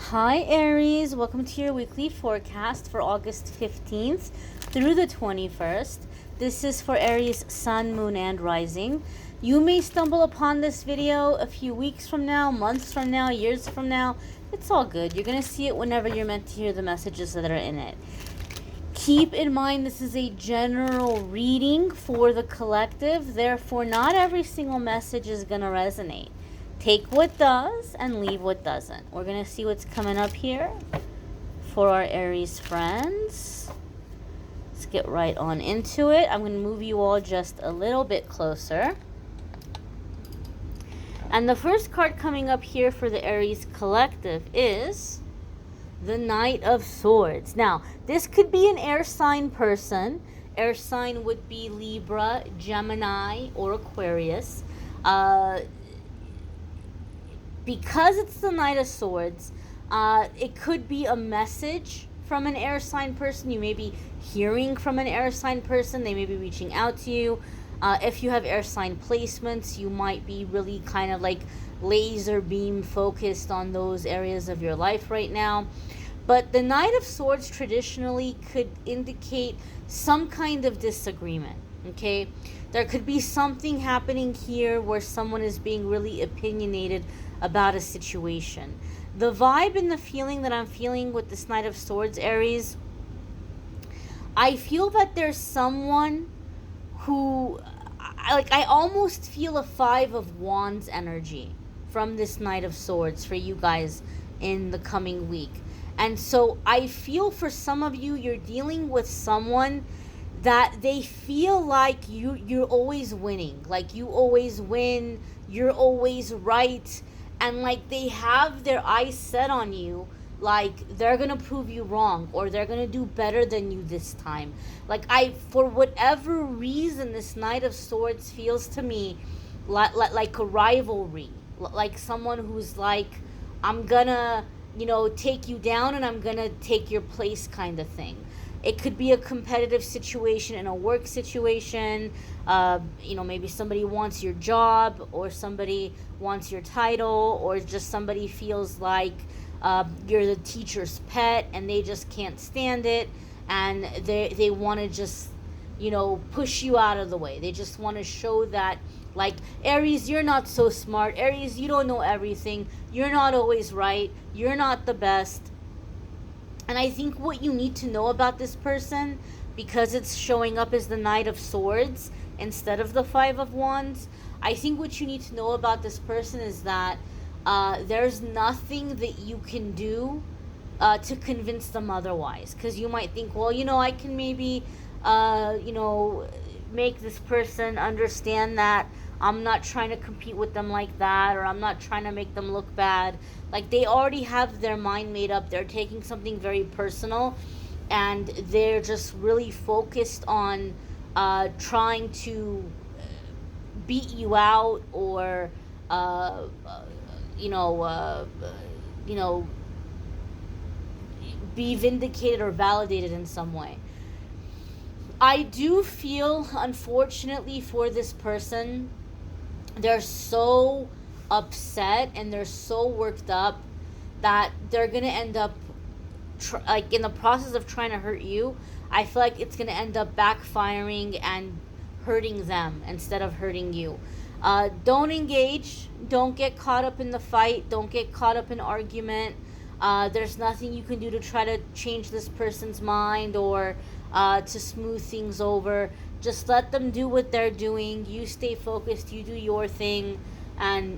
Hi Aries, welcome to your weekly forecast for August 15th through the 21st. This is for Aries sun, moon, and rising. You may stumble upon this video a few weeks from now, months from now, years from now. It's all good. You're going to see it whenever you're meant to hear the messages that are in it. Keep in mind this is a general reading for the collective, therefore not every single message is going to resonate. Take what does and leave what doesn't. We're going to see what's coming up here for our Aries friends. Let's get right on into it. I'm going to move you all just a little bit closer. And the first card coming up here for the Aries collective is the Knight of Swords. Now, this could be an air sign person. Air sign would be Libra, Gemini, or Aquarius. Because it's the Knight of Swords, it could be a message from an air sign person. You may be hearing from an air sign person. They may be reaching out to you. If you have air sign placements, you might be really kind of like laser beam focused on those areas of your life right now. But the Knight of Swords traditionally could indicate some kind of disagreement, okay? There could be something happening here where someone is being really opinionated about a situation. The vibe and the feeling that I'm feeling with this Knight of Swords, Aries, I feel that there's someone who, I almost feel a Five of Wands energy from this Knight of Swords for you guys in the coming week. And so I feel for some of you, you're dealing with someone that they feel like you're always winning. Like you always win, you're always right. And like they have their eyes set on you, like they're going to prove you wrong or they're going to do better than you this time. Like for whatever reason, this Knight of Swords feels to me like a rivalry. Like someone who's like, I'm going to take you down and I'm going to take your place kind of thing. It could be a competitive situation in a work situation. Maybe somebody wants your job or somebody wants your title or just somebody feels like you're the teacher's pet and they just can't stand it and they want to just, push you out of the way. They just want to show that, like, Aries, you're not so smart. Aries, you don't know everything. You're not always right. You're not the best. And I think what you need to know about this person, because it's showing up as the Knight of Swords instead of the Five of Wands, I think what you need to know about this person is that there's nothing that you can do to convince them otherwise. Because you might think, well, I can maybe, make this person understand that I'm not trying to compete with them like that, or I'm not trying to make them look bad. Like, they already have their mind made up. They're taking something very personal, and they're just really focused on trying to beat you out or, be vindicated or validated in some way. I do feel, unfortunately for this person, they're so upset and they're so worked up that they're going to end up, in the process of trying to hurt you, I feel like it's going to end up backfiring and hurting them instead of hurting you. Don't engage. Don't get caught up in the fight. Don't get caught up in argument. There's nothing you can do to try to change this person's mind or to smooth things over. Just let them do what they're doing. You stay focused. You do your thing, and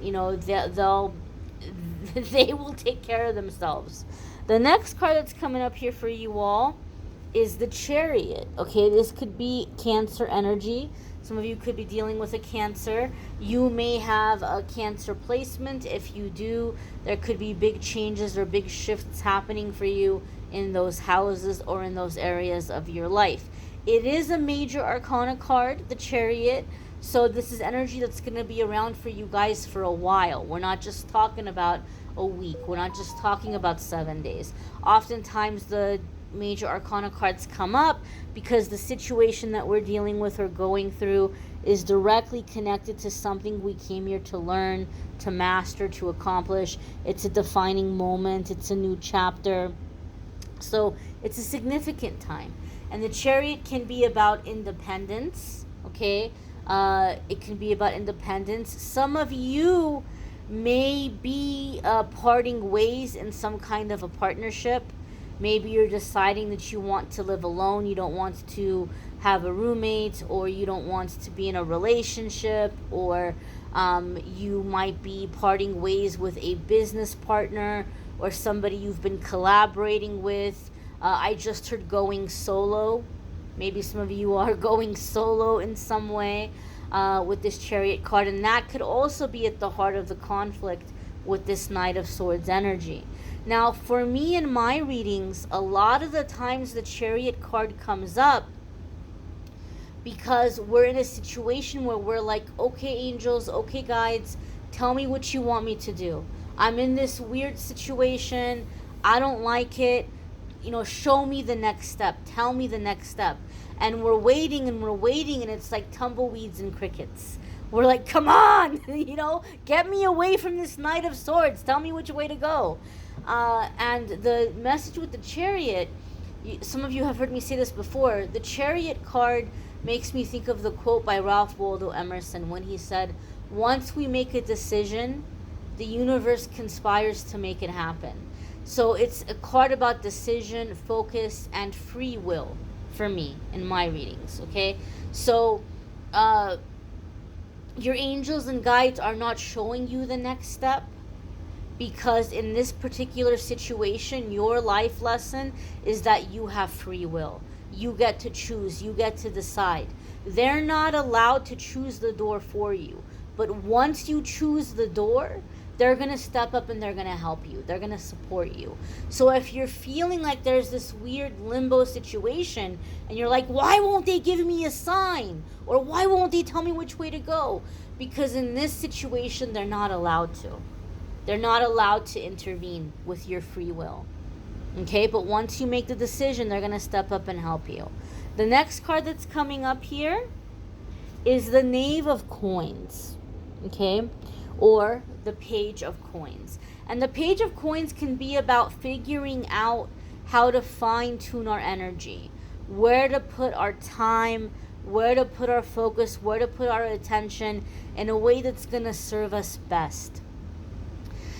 they will take care of themselves. The next card that's coming up here for you all is the Chariot. Okay, this could be Cancer energy. Some of you could be dealing with a Cancer. You may have a Cancer placement. If you do, there could be big changes or big shifts happening for you in those houses or in those areas of your life. It is a major arcana card, the Chariot. So this is energy that's going to be around for you guys for a while. We're not just talking about a week. We're not just talking about 7 days. Oftentimes the major arcana cards come up because the situation that we're dealing with or going through is directly connected to something we came here to learn, to master, to accomplish. It's a defining moment. It's a new chapter. So it's a significant time. And the Chariot can be about independence, okay? It can be about independence. Some of you may be parting ways in some kind of a partnership. Maybe you're deciding that you want to live alone, you don't want to have a roommate, or you don't want to be in a relationship, or you might be parting ways with a business partner or somebody you've been collaborating with. I just heard going solo. Maybe some of you are going solo in some way with this Chariot card, and that could also be at the heart of the conflict with this Knight of Swords energy. Now, for me in my readings, a lot of the times the Chariot card comes up because we're in a situation where we're like, okay, angels, okay, guides, tell me what you want me to do. I'm in this weird situation. I don't like it. Show me the next step. Tell me the next step. And we're waiting and we're waiting, and it's like tumbleweeds and crickets. We're like, come on, get me away from this Knight of Swords. Tell me which way to go. And the message with the Chariot, some of you have heard me say this before, the Chariot card makes me think of the quote by Ralph Waldo Emerson when he said, once we make a decision, the universe conspires to make it happen. So it's a card about decision, focus, and free will for me in my readings, okay? So your angels and guides are not showing you the next step, because in this particular situation, your life lesson is that you have free will. You get to choose. You get to decide. They're not allowed to choose the door for you. But once you choose the door, they're going to step up and they're going to help you. They're going to support you. So if you're feeling like there's this weird limbo situation and you're like, why won't they give me a sign? Or why won't they tell me which way to go? Because in this situation, they're not allowed to. They're not allowed to intervene with your free will. Okay, but once you make the decision, they're going to step up and help you. The next card that's coming up here is the Knave of Coins. Okay, or the Page of Coins. And the Page of Coins can be about figuring out how to fine-tune our energy, where to put our time, where to put our focus, where to put our attention in a way that's going to serve us best.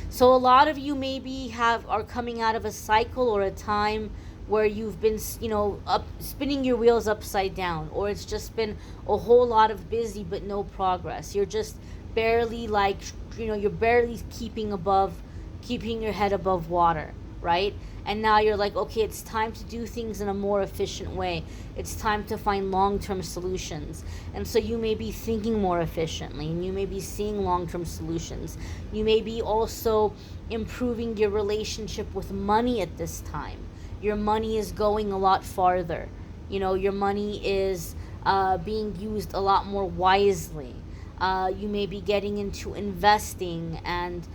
So a lot of you maybe are coming out of a cycle or a time where you've been, spinning your wheels upside down, or it's just been a whole lot of busy but no progress. You're just barely you're barely keeping your head above water, right? And now you're like, okay, it's time to do things in a more efficient way. It's time to find long-term solutions. And so you may be thinking more efficiently, and you may be seeing long-term solutions. You may be also improving your relationship with money at this time. Your money is going a lot farther. Your money is being used a lot more wisely. You may be getting into investing and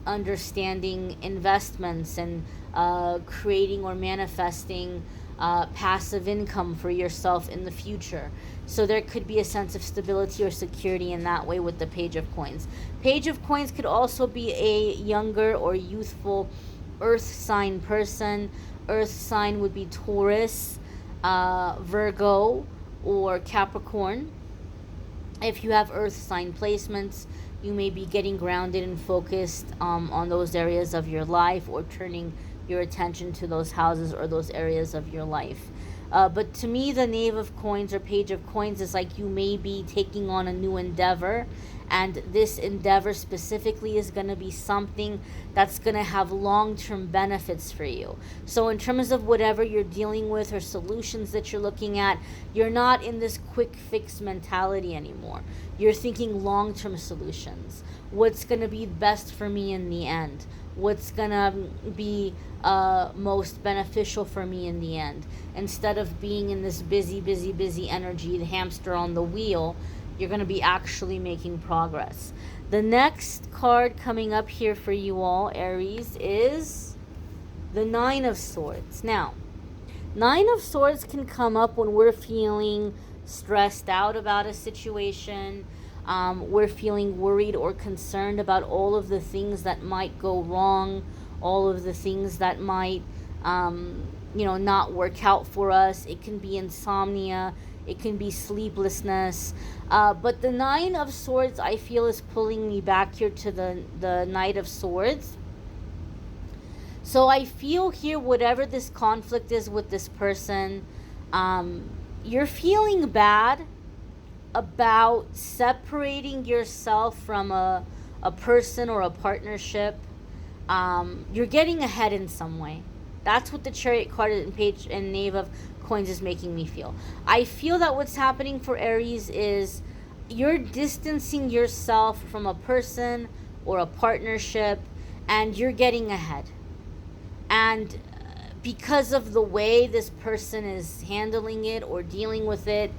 understanding investments and creating or manifesting passive income for yourself in the future. So there could be a sense of stability or security in that way with the Page of Coins. Page of Coins could also be a younger or youthful earth sign person. Earth sign would be Taurus, Virgo, or Capricorn. If you have earth sign placements, you may be getting grounded and focused on those areas of your life, or turning your attention to those houses or those areas of your life. But to me, the Knave of Coins or Page of Coins is like you may be taking on a new endeavor, and this endeavor specifically is going to be something that's going to have long-term benefits for you. So in terms of whatever you're dealing with or solutions that you're looking at, you're not in this quick fix mentality anymore. You're thinking long-term solutions. What's going to be best for me in the end? What's going to be most beneficial for me in the end? Instead of being in this busy energy, the hamster on the wheel, you're going to be actually making progress. The next card coming up here for you all, Aries, is the Nine of Swords. Now, Nine of Swords can come up when we're feeling stressed out about a situation. We're feeling worried or concerned about all of the things that might go wrong, all of the things that might, not work out for us. It can be insomnia, it can be sleeplessness. But the Nine of Swords, I feel, is pulling me back here to the Knight of Swords. So I feel here, whatever this conflict is with this person, you're feeling bad about separating yourself from a person or a partnership. You're getting ahead in some way. That's what the Chariot card and Page and Knave of Coins is making me feel. I feel that what's happening for Aries is you're distancing yourself from a person or a partnership, and you're getting ahead. And because of the way this person is handling it or dealing with it,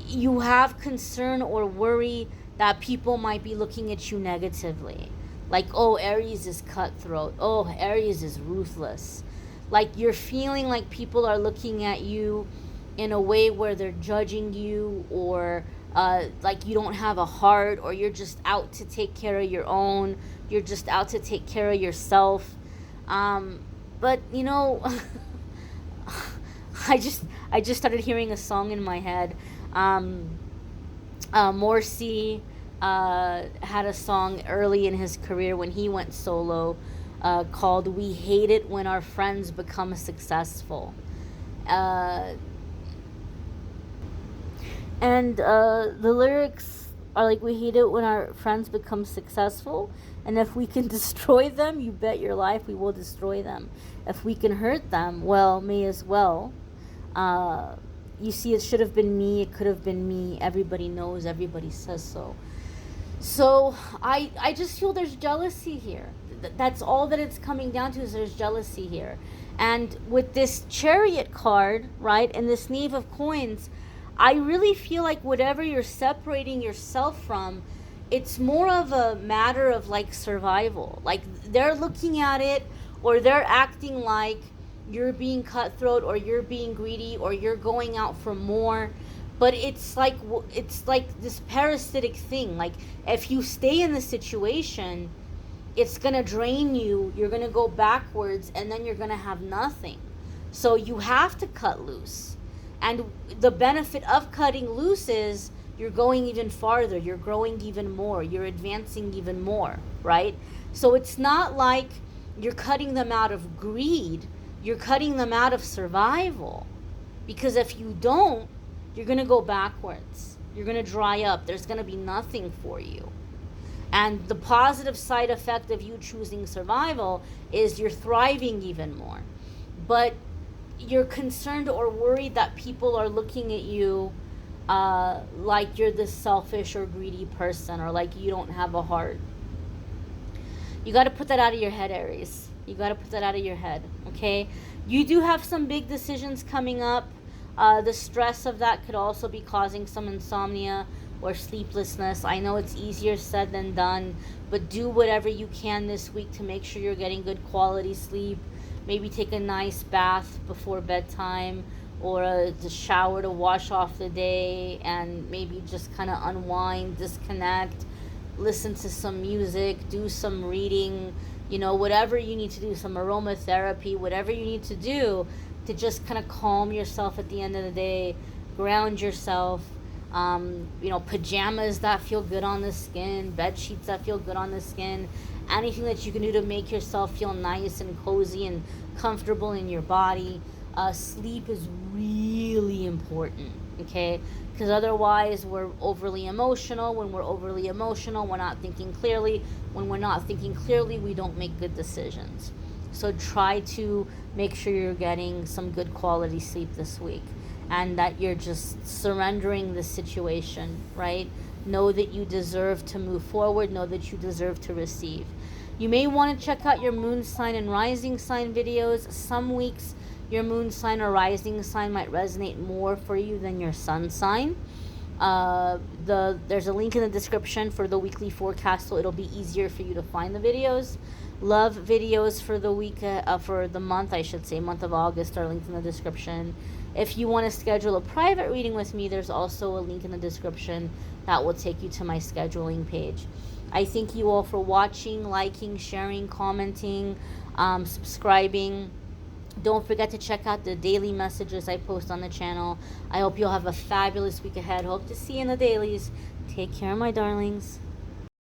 you have concern or worry that people might be looking at you negatively. Like, oh, Aries is cutthroat. Oh, Aries is ruthless. Like, you're feeling like people are looking at you in a way where they're judging you, or like you don't have a heart, or you're just out to take care of your own. You're just out to take care of yourself. But I just started hearing a song in my head. Morsi had a song early in his career when he went solo, called "We Hate It When Our Friends Become Successful." And the lyrics are like, we hate it when our friends become successful, and if we can destroy them, you bet your life we will destroy them. If we can hurt them, well, may as well. You see, it should have been me, it could have been me, everybody knows, everybody says so. So I just feel there's jealousy here. That's all that it's coming down to, is there's jealousy here. And with this Chariot card, right, and this Knave of Coins, I really feel like whatever you're separating yourself from, it's more of a matter of like survival. Like, they're looking at it, or they're acting like you're being cutthroat, or you're being greedy, or you're going out for more. But it's like this parasitic thing. Like, if you stay in the situation, it's gonna drain you. You're gonna go backwards, and then you're gonna have nothing. So you have to cut loose. And the benefit of cutting loose is you're going even farther, you're growing even more, you're advancing even more, right? So it's not like you're cutting them out of greed, you're cutting them out of survival. Because if you don't, you're going to go backwards. You're going to dry up. There's going to be nothing for you. And the positive side effect of you choosing survival is you're thriving even more. But you're concerned or worried that people are looking at you like you're this selfish or greedy person, or like you don't have a heart. You got to put that out of your head, Aries. You got to put that out of your head, okay? You do have some big decisions coming up. The stress of that could also be causing some insomnia or sleeplessness. I know it's easier said than done, but do whatever you can this week to make sure you're getting good quality sleep. Maybe take a nice bath before bedtime, or a shower to wash off the day, and maybe just kind of unwind, disconnect, listen to some music, do some reading, whatever you need to do, some aromatherapy, whatever you need to do to just kind of calm yourself at the end of the day, ground yourself. Pajamas that feel good on the skin, bed sheets that feel good on the skin, anything that you can do to make yourself feel nice and cozy and comfortable in your body. Sleep is really important, okay? Because otherwise we're overly emotional. When we're overly emotional, we're not thinking clearly. When we're not thinking clearly, we don't make good decisions. So try to make sure you're getting some good quality sleep this week, and that you're just surrendering the situation, right? Know that you deserve to move forward. Know that you deserve to receive. You may want to check out your moon sign and rising sign videos. Some weeks your moon sign or rising sign might resonate more for you than your sun sign. There's a link in the description for the weekly forecast, so it'll be easier for you to find the videos. love videos for the week, for the month, I should say, month of August, are linked in the description. If you want to schedule a private reading with me, there's also a link in the description that will take you to my scheduling page. I thank you all for watching, liking, sharing, commenting, subscribing. Don't forget to check out the daily messages I post on the channel. I hope you'll have a fabulous week ahead. Hope to see you in the dailies. Take care, my darlings.